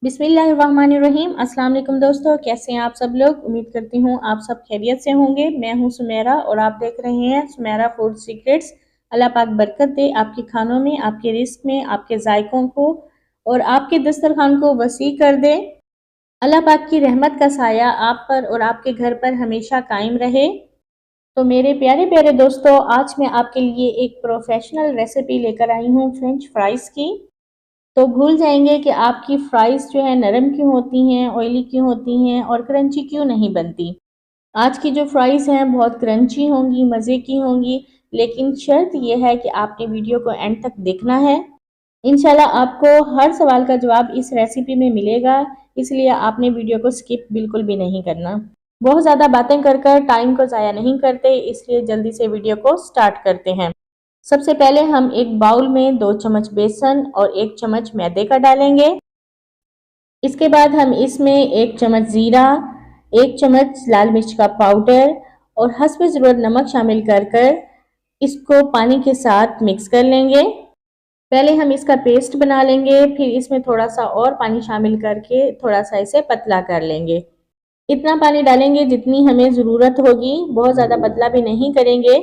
बिस्मिल्लाहिर्रहमानिर्रहीम। अस्सलाम वालेकुम दोस्तों, कैसे हैं आप सब लोग। उम्मीद करती हूँ आप सब खैरियत से होंगे। मैं हूँ सुमेरा और आप देख रहे हैं सुमेरा फूड सीक्रेट्स। अल्लाह पाक बरकत दे आपके खानों में, आपके रिस्क में, आपके जायकों को और आपके दस्तरखान को वसी कर दे। अल्लाह पाक की रहमत का साया आप पर और आपके घर पर हमेशा कायम रहे। तो मेरे प्यारे प्यारे दोस्तों, आज मैं आपके लिए एक प्रोफेशनल रेसिपी लेकर आई हूँ फ्रेंच फ्राइज़ की। तो भूल जाएंगे कि आपकी फ्राइज़ जो है नरम क्यों होती हैं, ऑयली क्यों होती हैं और क्रंची क्यों नहीं बनती। आज की जो फ्राइज़ हैं बहुत क्रंची होंगी, मज़े की होंगी, लेकिन शर्त यह है कि आपने वीडियो को एंड तक देखना है। इंशाल्लाह आपको हर सवाल का जवाब इस रेसिपी में मिलेगा, इसलिए आपने वीडियो को स्किप बिल्कुल भी नहीं करना। बहुत ज़्यादा बातें कर टाइम को ज़ाया नहीं करते, इसलिए जल्दी से वीडियो को स्टार्ट करते हैं। सबसे पहले हम एक बाउल में 2 चम्मच बेसन और 1 चम्मच मैदे का डालेंगे। इसके बाद हम इसमें 1 चम्मच ज़ीरा, 1 चम्मच लाल मिर्च का पाउडर और हस्ब ज़रूरत नमक शामिल कर इसको पानी के साथ मिक्स कर लेंगे। पहले हम इसका पेस्ट बना लेंगे, फिर इसमें थोड़ा सा और पानी शामिल करके थोड़ा सा इसे पतला कर लेंगे। इतना पानी डालेंगे जितनी हमें ज़रूरत होगी, बहुत ज़्यादा पतला भी नहीं करेंगे।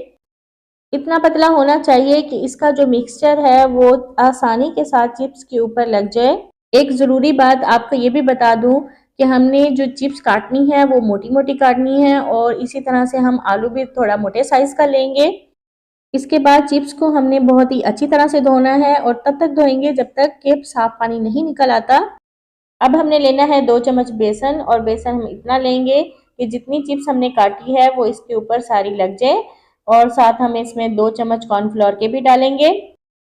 इतना पतला होना चाहिए कि इसका जो मिक्सचर है वो आसानी के साथ चिप्स के ऊपर लग जाए। एक ज़रूरी बात आपको ये भी बता दूं कि हमने जो चिप्स काटनी है वो मोटी मोटी काटनी है और इसी तरह से हम आलू भी थोड़ा मोटे साइज़ का लेंगे। इसके बाद चिप्स को हमने बहुत ही अच्छी तरह से धोना है और तब तक धोएंगे जब तक कि साफ पानी नहीं निकल आता। अब हमने लेना है 2 चम्मच बेसन और बेसन हम इतना लेंगे कि जितनी चिप्स हमने काटी है वो इसके ऊपर सारी लग जाए और साथ हम इसमें 2 चम्मच कॉर्नफ्लोर के भी डालेंगे।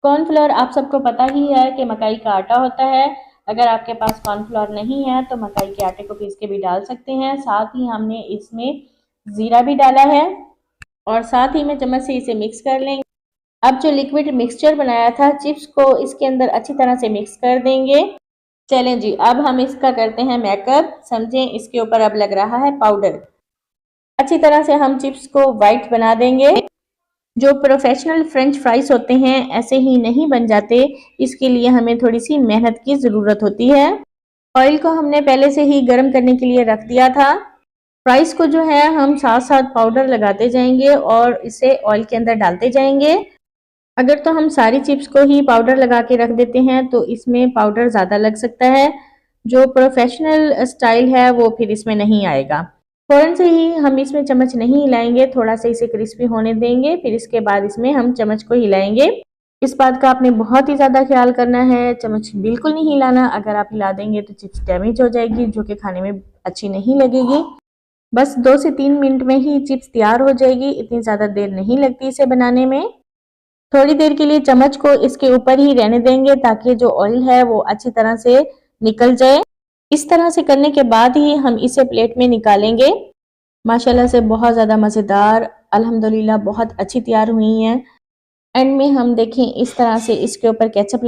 कॉर्नफ्लोर आप सबको पता ही है कि मकई का आटा होता है। अगर आपके पास कॉर्नफ्लोर नहीं है तो मकई के आटे को पीस के भी डाल सकते हैं। साथ ही हमने इसमें ज़ीरा भी डाला है और साथ ही में चम्मच से इसे मिक्स कर लेंगे। अब जो लिक्विड मिक्सचर बनाया था चिप्स को इसके अंदर अच्छी तरह से मिक्स कर देंगे। चलें जी, अब हम इसका करते हैं मेकअप। समझें, इसके ऊपर अब लग रहा है पाउडर। अच्छी तरह से हम चिप्स को वाइट बना देंगे। जो प्रोफेशनल फ्रेंच फ्राइज होते हैं ऐसे ही नहीं बन जाते, इसके लिए हमें थोड़ी सी मेहनत की ज़रूरत होती है। ऑयल को हमने पहले से ही गर्म करने के लिए रख दिया था। फ्राइज को जो है हम साथ साथ पाउडर लगाते जाएंगे और इसे ऑयल के अंदर डालते जाएंगे। अगर तो हम सारी चिप्स को ही पाउडर लगा के रख देते हैं तो इसमें पाउडर ज़्यादा लग सकता है। जो प्रोफेशनल स्टाइल है वो फिर इसमें नहीं आएगा। फ़ौरन से ही हम इसमें चम्मच नहीं हिलाएंगे, थोड़ा सा इसे क्रिस्पी होने देंगे, फिर इसके बाद इसमें हम चम्मच को हिलाएंगे। इस बात का आपने बहुत ही ज़्यादा ख्याल करना है, चम्मच बिल्कुल नहीं हिलाना। अगर आप हिला देंगे तो चिप्स डैमेज हो जाएगी, जो कि खाने में अच्छी नहीं लगेगी। बस 2 से 3 मिनट में ही चिप्स तैयार हो जाएगी, इतनी ज़्यादा देर नहीं लगती इसे बनाने में। थोड़ी देर के लिए चम्मच को इसके ऊपर ही रहने देंगे ताकि जो ऑयल है वो अच्छी तरह से निकल जाए। इस तरह से करने के बाद ही हम इसे प्लेट में निकालेंगे। माशाल्लाह से बहुत ज़्यादा मज़ेदार, अल्हम्दुलिल्लाह बहुत अच्छी तैयार हुई हैं। एंड में हम देखें इस तरह से इसके ऊपर केचप